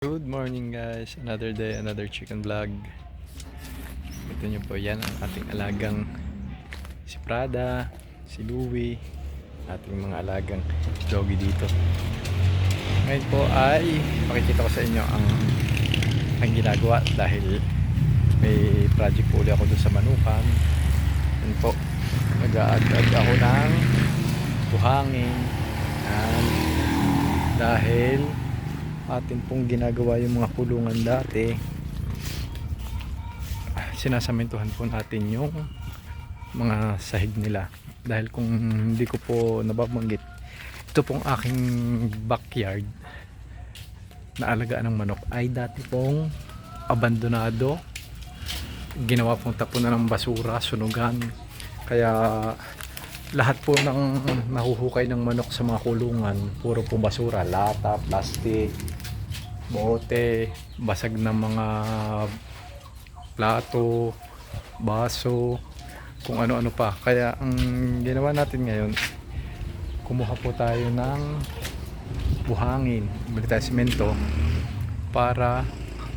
Good morning guys, another day, another chicken vlog. Ito nyo po, yan ang ating alagang si Prada, si Louie, ating mga alagang doggy dito. Ngayon po ay pakikita ko sa inyo ang ginagawa dahil may project po ulit ako doon sa Manukan. Yan po, nag-aag-ag ako ng buhangin dahil atin pong ginagawa yung mga kulungan dati. Sinasamintuhan po natin yung mga sahig nila dahil kung hindi ko po nababanggit, ito pong aking backyard na alagaan ng manok ay dati pong abandonado, ginawa pong tapunan ng basura, sunugan, kaya lahat po ng nahuhukay ng manok sa mga kulungan puro po basura, lata, plastic, bote, basag ng mga plato, baso, kung ano-ano pa. Kaya ang ginawa natin ngayon, kumuha po tayo ng buhangin, bili tayo semento para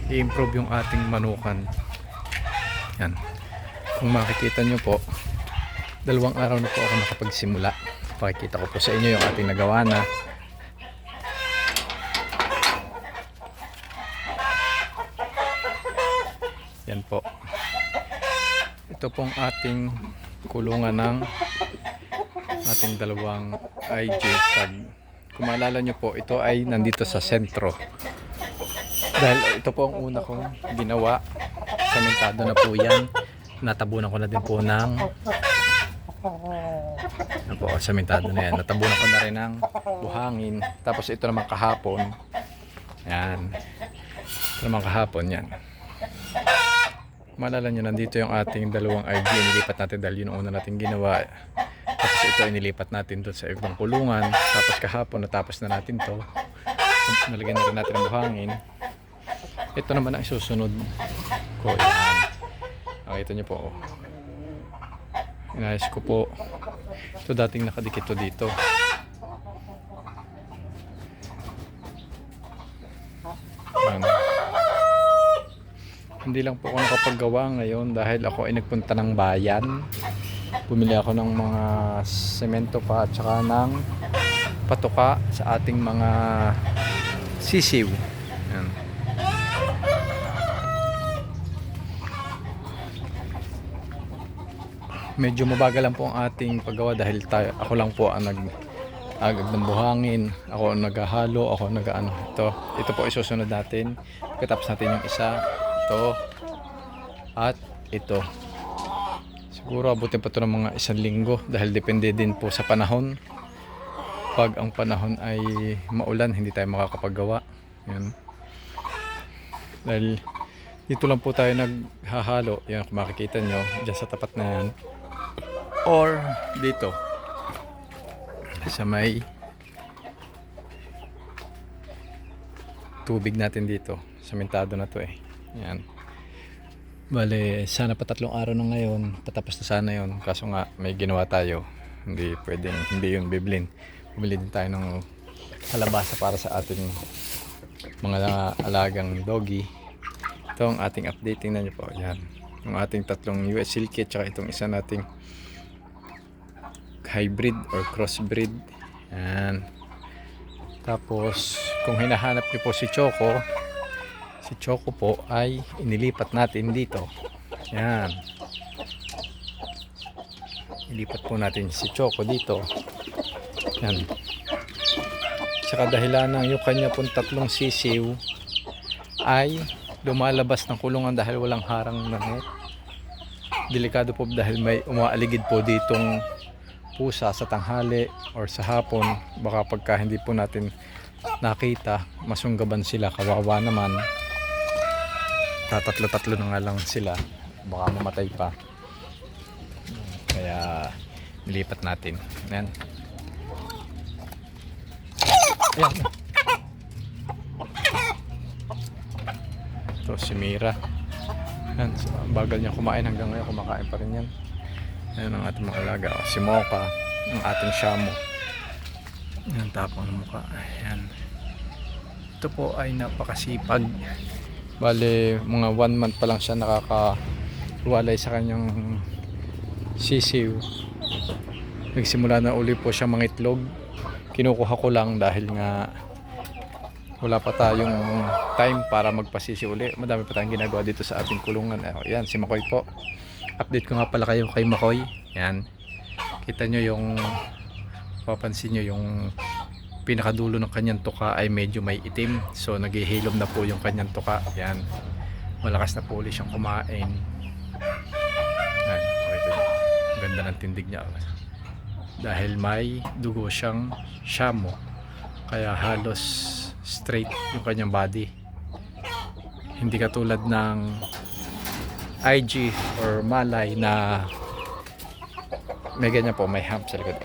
i-improve yung ating manukan. Yan, kung makikita nyo po, 2 araw na po ako nakapagsimula. Pakikita ko po sa inyo yung ating nagawa na. Yan po, ito pong ating kulungan ng ating 2 IG tag. Kung maalala nyo po, ito ay nandito sa sentro dahil ito po ang una kong ginawa. Sementado na po yan, natabunan ko na din po ng sementado na yan, natabunan ko na rin ng buhangin. Tapos ito naman kahapon, yan, ito naman kahapon yan. Maalala nyo, nandito yung ating 2 IG, inilipat natin dahil yun ang una natin ginawa. Tapos ito inilipat natin doon sa ibang kulungan. Tapos kahapon natapos na natin to, nalagyan na rin natin ang buhangin. Ito naman ang isusunod ko. Yan, nakita nyo po, inayos ko po ito. Dating nakadikit to dito. Yan. Hindi lang po ako nakapaggawa ngayon dahil ako ay nagpunta ng bayan. Bumili ako ng mga semento pa at saka ng patuka sa ating mga sisiw. Yan. Medyo mabagal lang po ang ating paggawa dahil ako lang po ang nag-agag ng buhangin, ako ang naghahalo, ako ang nag-ano. Ito po isusunod natin. Pagkatapos natin yung isa, ito at ito. Siguro abutin pa ito ng mga 1 linggo dahil depende din po sa panahon. Pag ang panahon ay maulan, hindi tayo makakapaggawa. Yan. Dahil dito lang po tayo naghahalo. Yan, kung makikita nyo dyan sa tapat na yan, or dito sa may tubig natin dito. Sementado na to eh. Yan. Bale, sana pa 3 araw na ngayon, patapos na sana yun. Kaso nga, may ginawa tayo. Hindi pwedeng, hindi yun biblin. Bumili din tayo ng kalabasa para sa ating mga alagang doggy. Ito ang ating update. Tingnan nyo po. Yan. Yung ating 3 US Silky, tsaka itong isa nating hybrid or crossbreed. Yan. Tapos, kung hinahanap nyo po si Choco po ay inilipat natin dito. Yan. Ilipat po natin si Choco dito. Yan. Saka dahilan ng yung kanya pong 3 sisiw ay lumalabas ng kulungan dahil walang harang na net. Delikado po dahil may umaaligid po ditong pusa sa tanghali or sa hapon. Baka pagka hindi po natin nakita, masunggaban sila, kawawa naman. Tatlo na nga lang sila, baka mamatay pa. Kaya nilipat natin. Yan. Yan. Ito si Mira. Yan, bagal niya kumain, hanggang ngayon kumakain pa rin yan. Yan ang ating mga alaga. Si Mocha, ang ating Shamu. Yan, tapang ng mukha. Yan. Ito po ay napakasipag. Bale, mga 1 month pa lang siya nakakawalay sa kanyang sisiw. Nagsimula na uli po siya mangitlog. Kinukuha ko lang dahil nga wala pa tayong time para magpasisi uli. Madami pa tayong ginagawa dito sa ating kulungan. Ayan, si Makoy po. Update ko nga pala kayo kay Makoy. Ayan. Kita nyo yung, papansin nyo yung pinakadulo ng kanyang tuka ay medyo may itim. So naghihilom na po yung kanyang tuka. Ayan. Malakas na po ulit siyang kumain. Ayan. Okay, ganda ng tindig niya. Dahil may dugo siyang shamo. Kaya halos straight yung kanyang body. Hindi katulad ng IG or Malay na may ganyan po, may hump sa likod.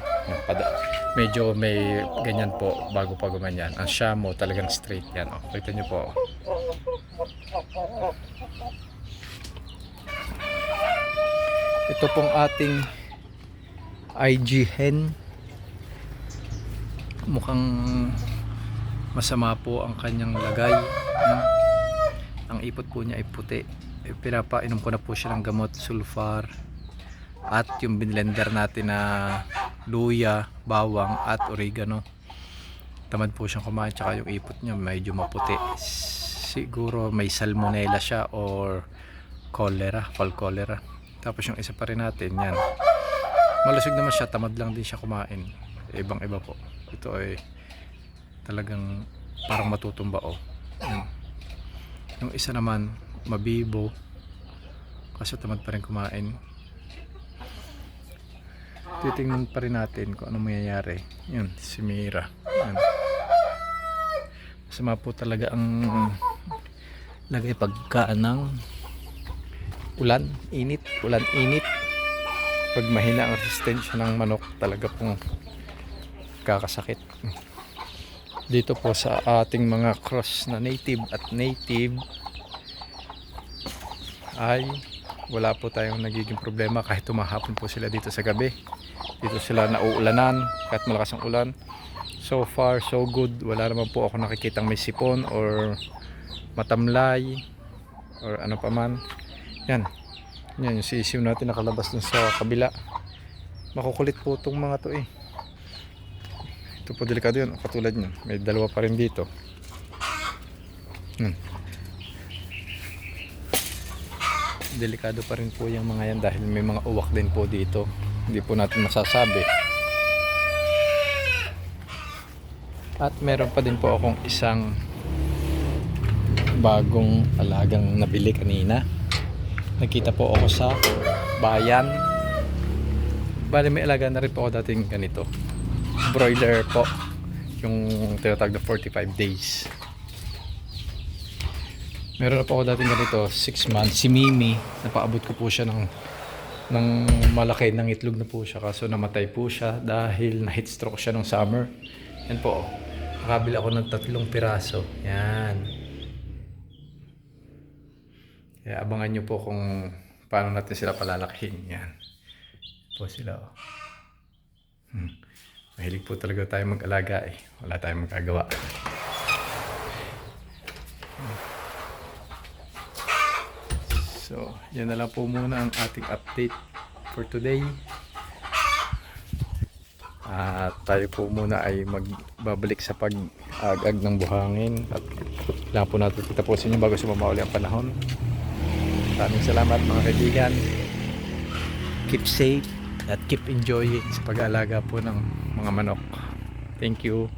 Medyo may ganyan po bago pa gumanyan. Ang shamo talagang straight yan. O, kita nyo po. Ito pong ating IG hen. Mukhang masama po ang kanyang lagay. Ang ipot po niya ay puti. Pinapainom ko na po siya ng gamot, sulfar, at yung binlender natin na luya, bawang at oregano. Tamad po siyang kumain, tsaka yung ipot niya medyo maputi. Siguro may salmonella siya or cholera, fall cholera. Tapos yung isa pa rin natin, yan. Malusog naman siya, tamad lang din siya kumain. Ibang iba po. Ito ay talagang parang matutumba o. Yung isa naman mabibo kasi tamad pa rin kumain. Titingnan pa rin natin kung ano mangyayari. Yun, si Mira. Yun. Masama po talaga ang lagay pagkaan ng ulan, init. Pag mahina ang resistensya ng manok, talaga pong kakasakit. Dito po sa ating mga cross na native at native ay wala po tayong nagiging problema kahit tumahapon po sila dito sa gabi. Dito sila nauulanan kahit malakas ang ulan. So far so good. Wala naman po ako nakikitang may sipon or matamlay or ano pa man. Yan yung sisiw natin nakalabas dun sa kabila. Makukulit po itong mga to eh. Ito po delikado yun, katulad nyo. May dalawa pa rin dito. Delikado pa rin po yung mga yan dahil may mga uwak din po dito. Hindi po natin masasabi. At meron pa din po akong isang bagong alagang nabili kanina. Nakita po ako sa bayan. Bali may alaga na rin po ako dating ganito. Broiler po. Yung tinatawag na 45 days. Meron na po ako dating ganito 6 months. Si Mimi, napaabot ko po siya ng malaki, ng itlog na po siya. Kaso namatay po siya dahil na heat stroke siya nung summer. Yan po. Nakabili ako ng 3 piraso. Yan. Kaya abangan nyo po kung paano natin sila palalakihin. Yan. Po sila. Mahilig po talaga tayo mag-alaga eh. Wala tayong magagawa. So, yan na lang po muna ang ating update for today. At tayo po muna ay magbabalik sa pag-agag ng buhangin. At kailangan po natin tapusin yung bago sumama uli ang panahon. Maraming salamat mga kaibigan. Keep safe at keep enjoying sa pag-aalaga po ng mga manok. Thank you.